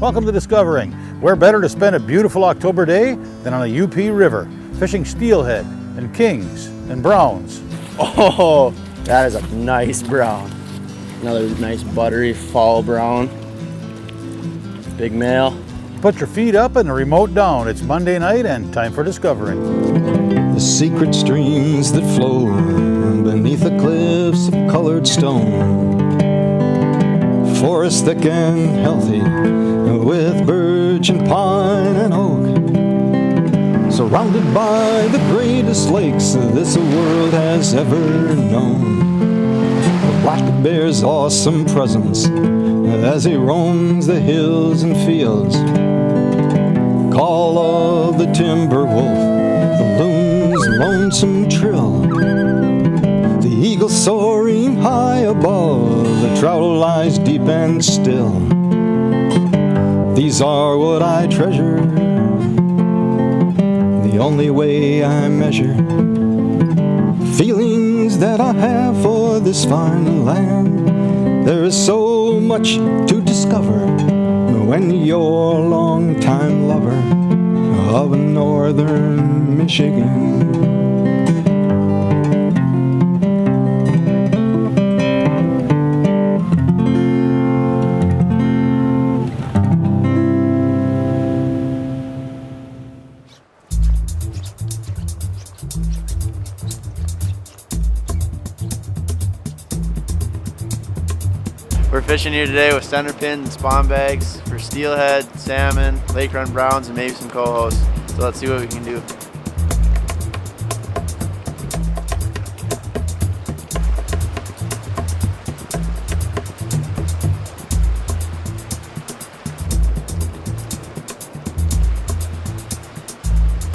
Welcome to Discovering. Where better to spend a beautiful October day than on a UP river, fishing steelhead and kings and browns. Oh, that is a nice brown. Another nice buttery fall brown. Big male. Put your feet up and the remote down. It's Monday night and time for Discovering. The secret streams that flow beneath the cliffs of colored stone. Forests thick and healthy with birch and pine and oak. Surrounded by the greatest lakes this world has ever known. The black bear's awesome presence as he roams the hills and fields. Call of the timber wolf, the loon's lonesome trill, the eagle soaring high above, the trout lies deep and still. These are what I treasure, the only way I measure feelings that I have for this fine land. There is so much to discover when you're a long-time lover of northern Michigan. We're fishing here today with center pin and spawn bags for steelhead, salmon, lake run browns, and maybe some cohos. So let's see what we can do.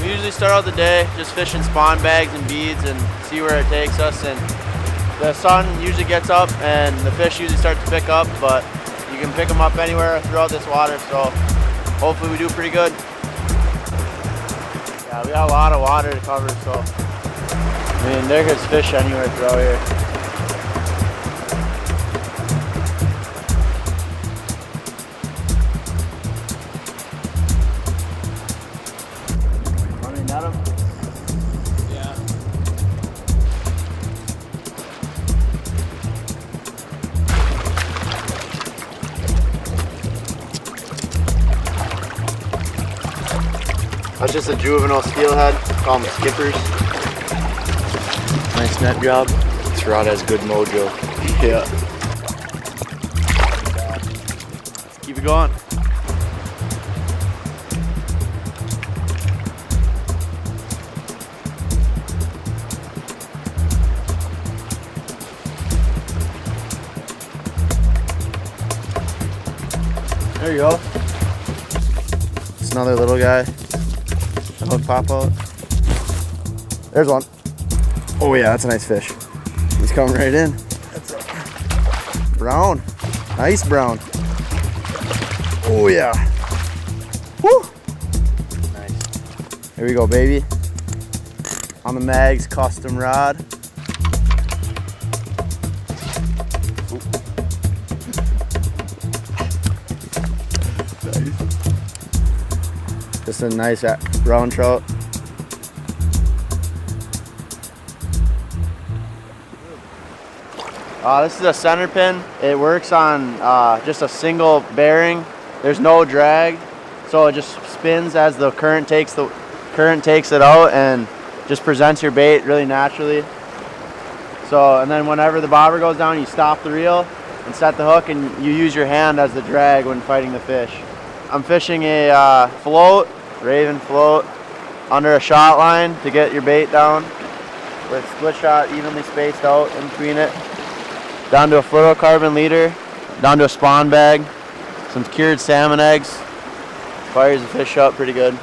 We usually start out the day just fishing spawn bags and beads and see where it takes us. And the sun usually gets up and the fish usually start to pick up, but you can pick them up anywhere throughout this water, so hopefully we do pretty good. Yeah, we got a lot of water to cover, so I mean, there's fish anywhere throughout here. Want me to net 'em? Yeah. That's just a juvenile steelhead. Call them skippers. Nice net job. This rod has good mojo. Yeah. Keep it going. There you go. It's another little guy. Hook pop out. There's one. Oh yeah, that's a nice fish. He's coming right in. That's a brown. Nice brown. Oh yeah. Woo! Nice. Here we go, baby. On the Mags custom rod. Just a nice brown trout. This is a center pin. It works on just a single bearing. There's no drag, so it just spins as the current takes it out and just presents your bait really naturally. So, and then whenever the bobber goes down, you stop the reel and set the hook, and you use your hand as the drag when fighting the fish. I'm fishing a float. Raven float under a shot line to get your bait down with split shot evenly spaced out in between it. Down to a fluorocarbon leader, down to a spawn bag, some cured salmon eggs. Fires the fish up pretty good.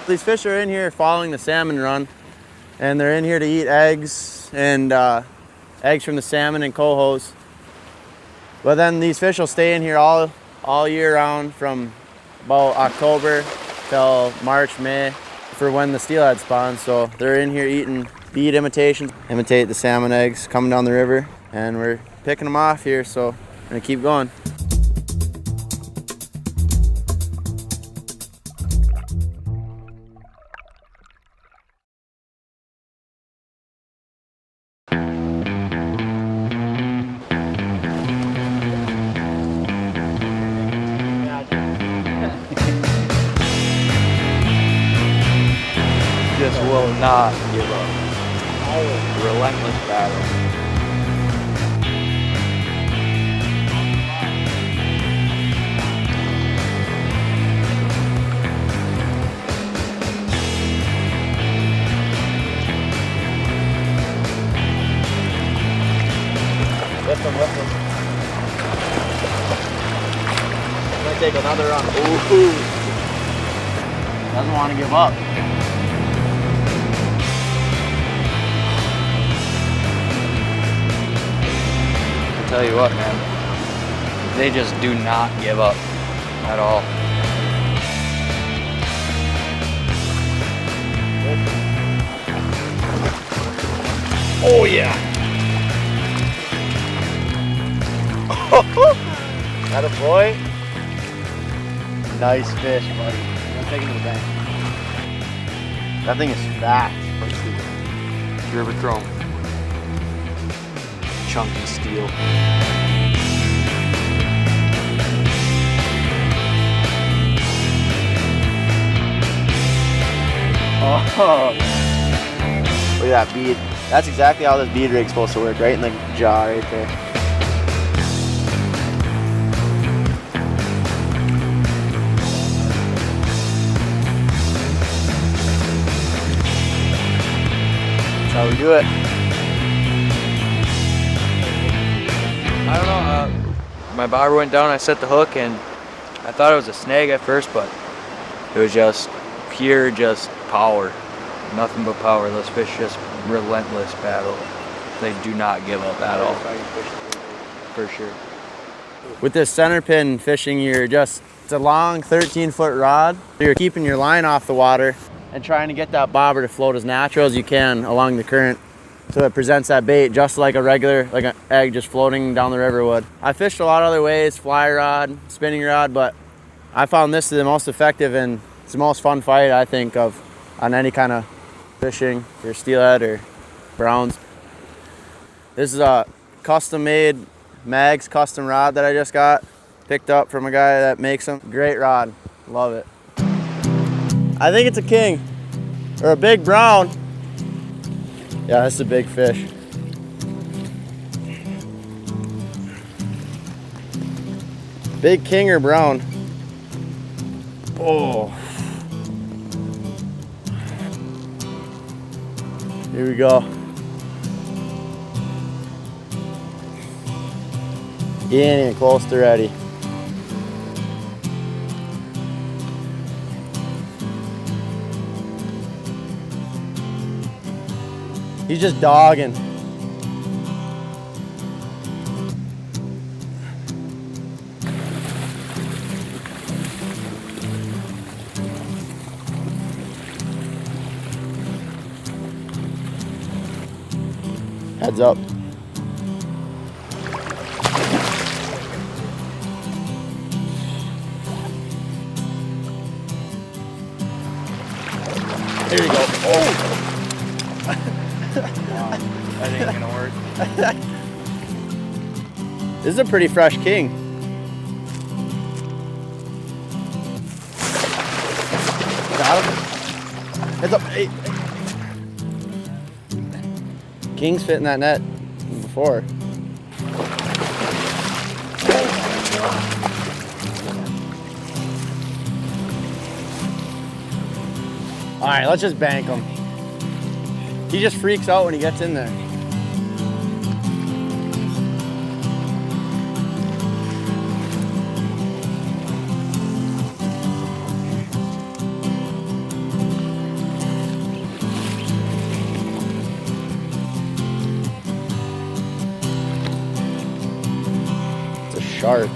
These fish are in here following the salmon run, and they're in here to eat eggs and eggs from the salmon and cohos. But then these fish will stay in here all year round from about October till March, May for when the steelhead spawns. So they're in here eating bead imitations, imitate the salmon eggs coming down the river, and we're picking them off here, so I'm gonna keep going. Just will not give up. Relentless battle. Lift him. I'm gonna take another run. Ooh. Doesn't want to give up. Tell you what, man, they just do not give up at all. Oh yeah. That a boy? Nice fish, buddy. I'm taking it to the bank. That thing is fat. If you ever throw 'em, chunky steel. Oh, look at that bead. That's exactly how this bead rig's supposed to work, right in the jaw right there. That's how we do it. I don't know, my bobber went down, I set the hook, and I thought it was a snag at first, but it was just pure power. Nothing but power. Those fish just relentless battle. They do not give up at all. For sure. With this center pin fishing, it's a long 13-foot rod. You're keeping your line off the water and trying to get that bobber to float as natural as you can along the current, so it presents that bait just like like an egg just floating down the river would. I fished a lot of other ways, fly rod, spinning rod, but I found this the most effective, and it's the most fun fight I think of on any kind of fishing, your steelhead or browns. This is a custom made Mags custom rod that I just got, picked up from a guy that makes them. Great rod, love it. I think it's a king, or a big brown. Yeah, that's a big fish. Big king or brown. Oh. Here we go. He ain't even close to ready. He's just dogging. Heads up. There you go. Oh! That ain't gonna work. This is a pretty fresh king. Got him. Heads up. Hey. King's fit in that net before. All right, let's just bank him. He just freaks out when he gets in there. It's a shark.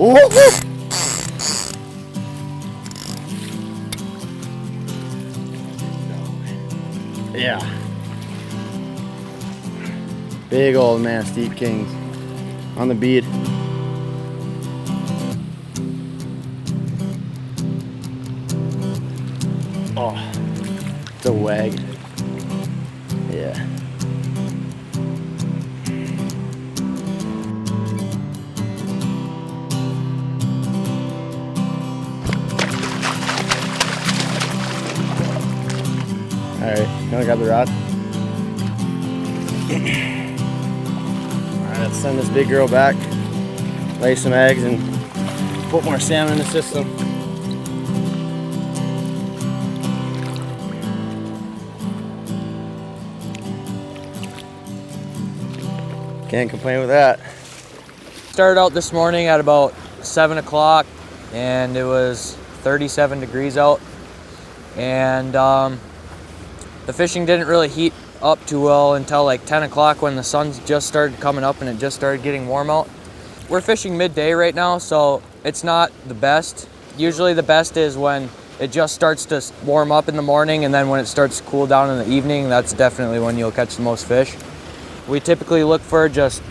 Yeah. Big old Mastique Kings on the bead. Oh, it's a wag. Yeah. All right, you wanna grab the rod? All right, let's send this big girl back, lay some eggs, and put more salmon in the system. Can't complain with that. Started out this morning at about 7 o'clock and it was 37 degrees out. And the fishing didn't really heat up too well until like 10 o'clock when the sun just started coming up and it just started getting warm out. We're fishing midday right now, so it's not the best. Usually the best is when it just starts to warm up in the morning, and then when it starts to cool down in the evening, that's definitely when you'll catch the most fish. We typically look for just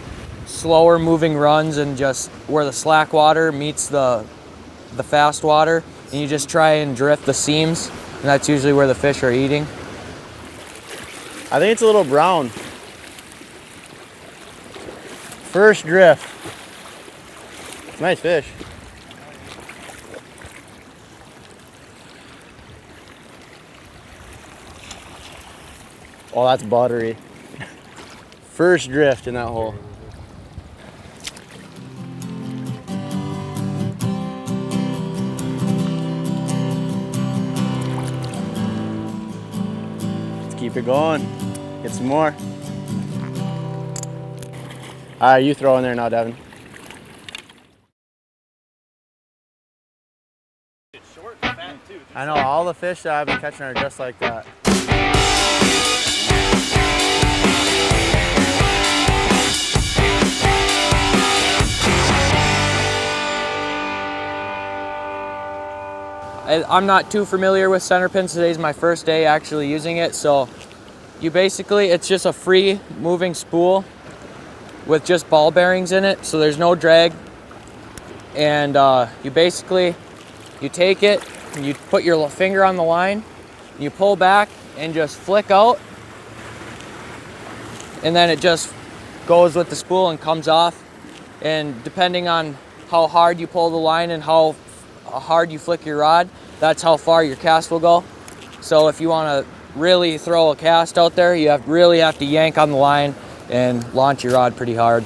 slower moving runs and just where the slack water meets the fast water, and you just try and drift the seams, and that's usually where the fish are eating. I think it's a little brown. First drift. It's a nice fish. Oh, that's buttery. First drift in that hole. Let's keep it going. Get some more. All right, you throw in there now, Devin. It's short and fat too. I know, all the fish that I've been catching are just like that. I'm not too familiar with center pins. Today's my first day actually using it, so you basically, it's just a free moving spool with just ball bearings in it, so there's no drag. And you take it and you put your finger on the line, you pull back and just flick out, and then it just goes with the spool and comes off. And depending on how hard you pull the line and how hard you flick your rod, that's how far your cast will go. So if you want to really throw a cast out there, you really have to yank on the line and launch your rod pretty hard.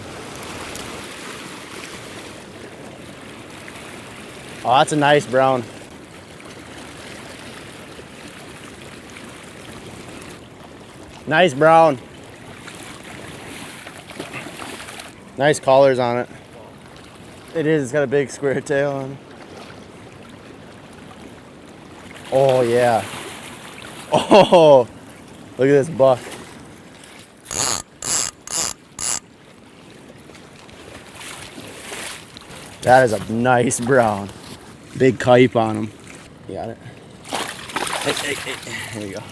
Oh, that's a nice brown. Nice brown. Nice collars on it. It is, it's got a big square tail on it. Oh yeah. Oh, look at this buck. That is a nice brown. Big kipe on him. You got it? Hey. There you go.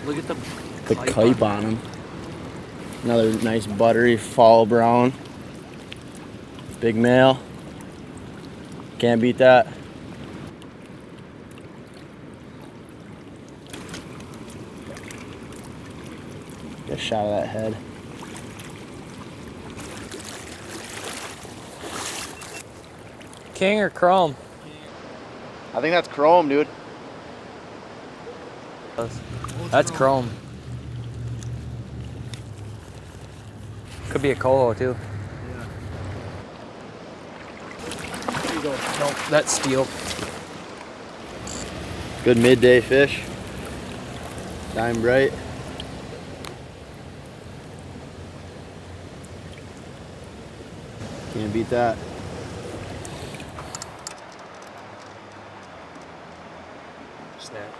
Look at the kipe on him. Another nice buttery fall brown. Big male. Can't beat that. Get a shot of that head. king or chrome? I think that's chrome, dude. That's chrome. Could be a colo too. Yeah. There you go. Nope, that's steel. Good midday fish. Shine bright. Can't beat that. Snap.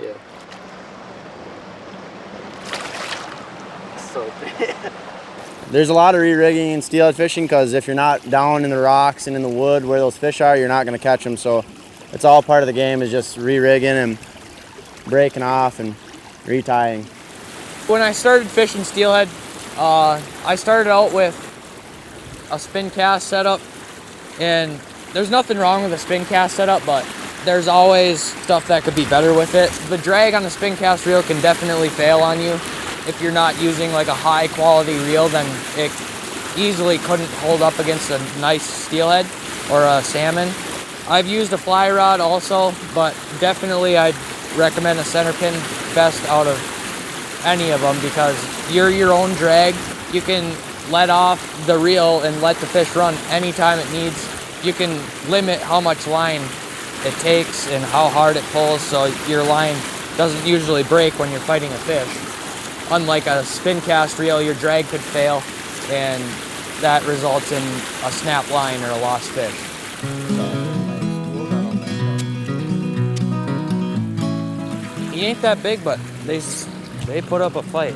Yeah. So big. There's a lot of re-rigging in steelhead fishing because if you're not down in the rocks and in the wood where those fish are, you're not going to catch them. So it's all part of the game, is just re-rigging and breaking off and retying. When I started fishing steelhead, I started out with a spin cast setup, and there's nothing wrong with a spin cast setup, but there's always stuff that could be better with it. The drag on the spin cast reel can definitely fail on you. If you're not using like a high quality reel, then it easily couldn't hold up against a nice steelhead or a salmon. I've used a fly rod also, but definitely I'd recommend a center pin best out of any of them, because you're your own drag. You can let off the reel and let the fish run anytime it needs. You can limit how much line it takes and how hard it pulls, so your line doesn't usually break when you're fighting a fish. Unlike a spin cast reel, your drag could fail, and that results in a snap line or a lost fish. He ain't that big, but they put up a fight.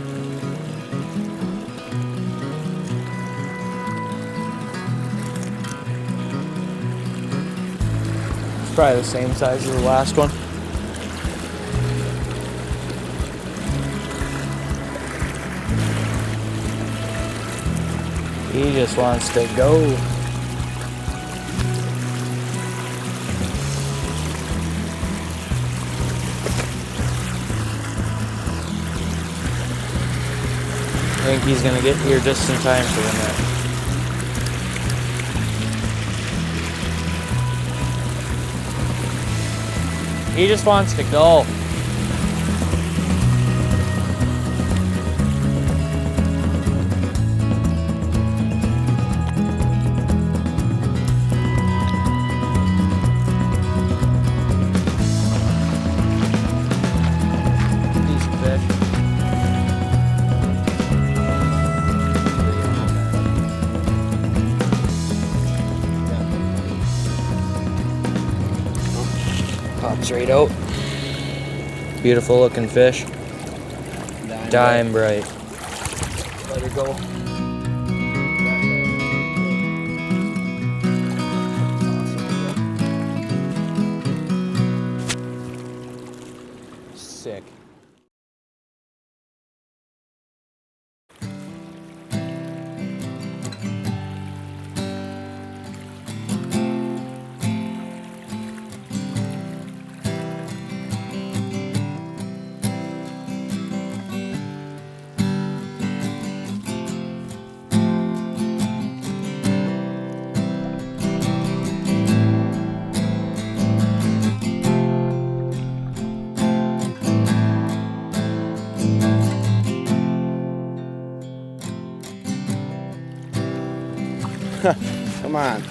It's probably the same size as the last one. He just wants to go. I think he's gonna get here just in time for the net. He just wants to go. Pops right out. Beautiful looking fish. Dime bright. Let her go. Sick. Come on.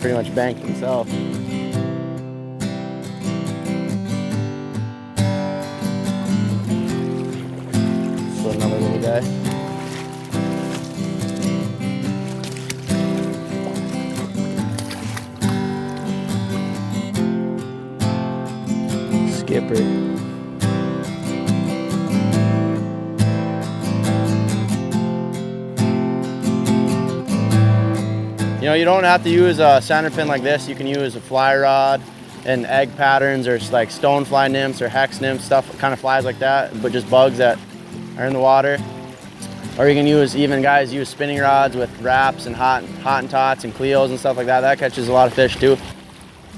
Pretty much banked himself. So another little guy. Skipper. You know, you don't have to use a center pin like this. You can use a fly rod and egg patterns, or like stonefly nymphs or hex nymphs, stuff, kind of flies like that, but just bugs that are in the water. Or you can use, even guys use spinning rods with wraps and hot and tots and Cleos and stuff like that. That catches a lot of fish too.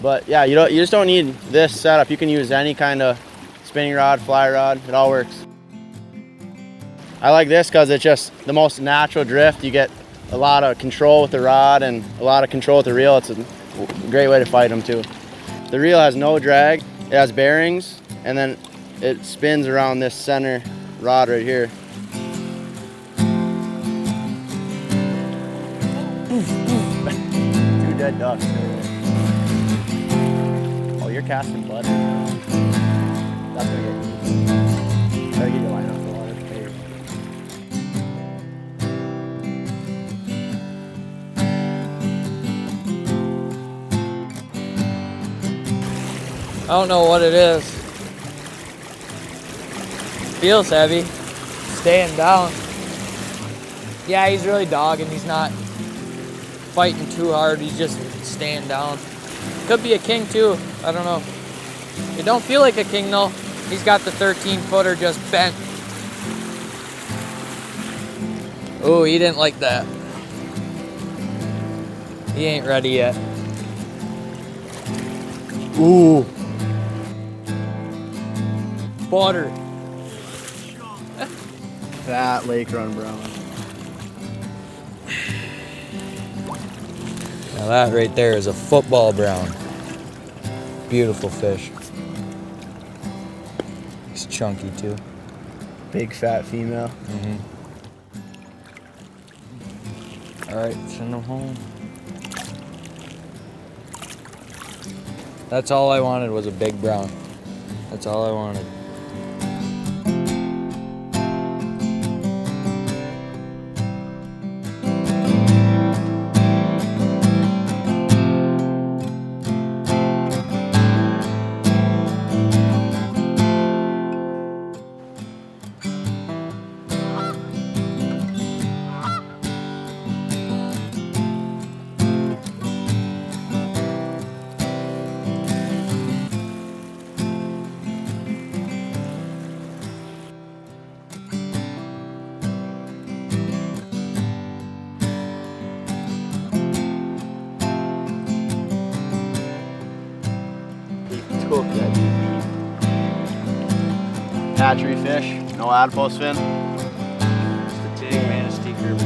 But yeah, you just don't need this setup. You can use any kind of spinning rod, fly rod, it all works. I like this because it's just the most natural drift. You get a lot of control with the rod and a lot of control with the reel. It's a great way to fight them too. The reel has no drag, it has bearings, and then it spins around this center rod right here. Two dead ducks. Oh, you're casting blood right now. That's gonna get easy. Gotta get your line up the water. don't know what it is. Feels heavy. Staying down. Yeah, he's really dogging. He's not fighting too hard. He's just staying down. Could be a king too. I don't know. It don't feel like a king though. He's got the 13-footer just bent. Oh, he didn't like that. He ain't ready yet. Ooh. Butter. Fat lake run brown. Now that right there is a football brown. Beautiful fish. He's chunky too. Big fat female. Mm-hmm. All right, send him home. That's all I wanted was a big brown. That's all I wanted. Hatchery fish, no adipose fin. It's the Tig Manistee group.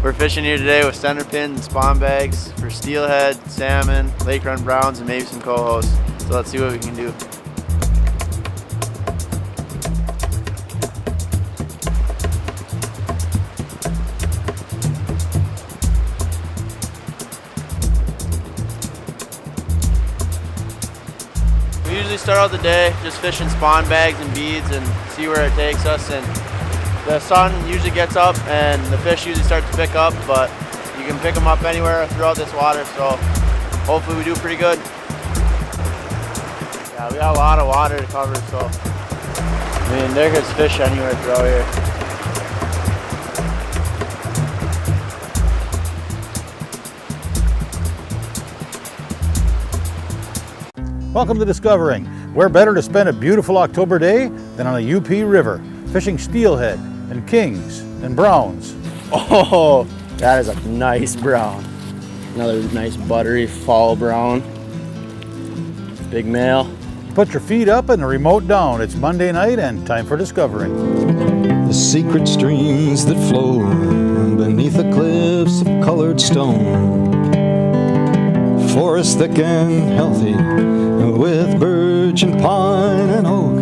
We're fishing here today with center pins and spawn bags for steelhead, salmon, lake run browns, and maybe some cohos. So let's see what we can do. We usually start out the day just fishing spawn bags and beads and see where it takes us. And the sun usually gets up and the fish usually start to pick up, but you can pick them up anywhere throughout this water, so hopefully we do pretty good. Yeah, we got a lot of water to cover, so I mean, there's fish anywhere throughout here. Welcome to Discovering. Where better to spend a beautiful October day than on a UP river, fishing steelhead and kings and browns. Oh, that is a nice brown. Another nice buttery fall brown. Big male. Put your feet up and the remote down. It's Monday night and time for Discovering. The secret streams that flow beneath the cliffs of colored stone. Forest thick and healthy with birch and pine and oak.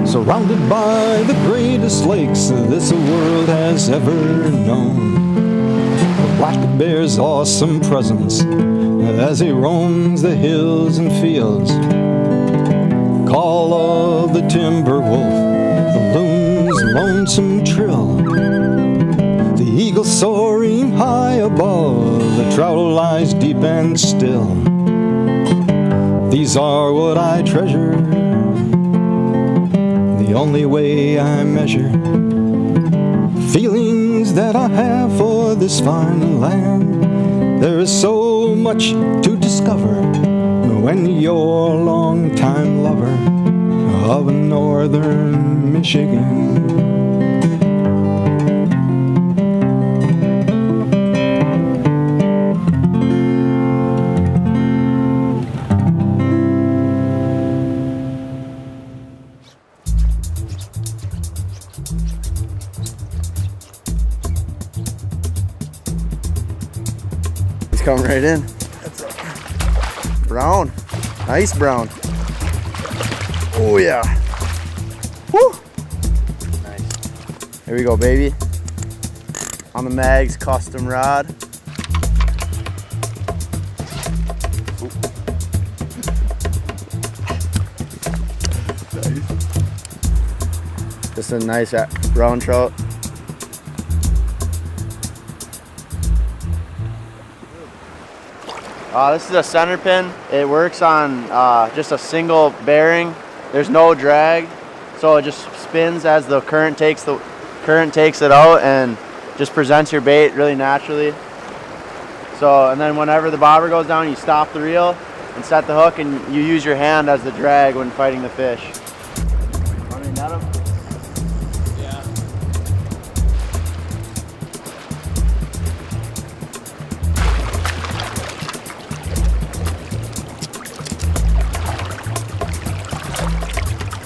Surrounded by the greatest lakes this world has ever known. The black bear's awesome presence as he roams the hills and fields. Call of the timber wolf, the loon's lonesome trill. The eagle soaring high above, the trout lies deep and still. These are what I treasure, the only way I measure feelings that I have for this fine land. There is so much to discover when you're a long-time lover of northern Michigan. He's coming right in. That's a brown. Nice brown. Oh yeah. Woo! Nice. Here we go, baby. On the Mags custom rod. Just a nice round trout. This is a center pin. It works on just a single bearing. There's no drag, so it just spins as the current takes it out and just presents your bait really naturally. So, and then whenever the bobber goes down, you stop the reel and set the hook, and you use your hand as the drag when fighting the fish. Want me to net him? Yeah.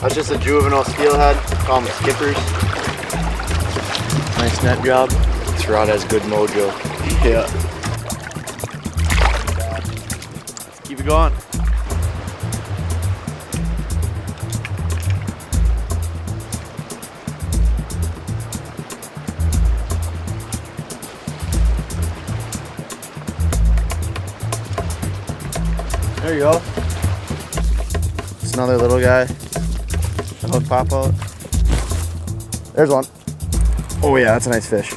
That's just a juvenile steelhead. Call them skippers. Nice net job. This rod has good mojo. Yeah. Keep it going. There you go. It's another little guy. The hook pop out. There's one. Oh yeah, that's a nice fish.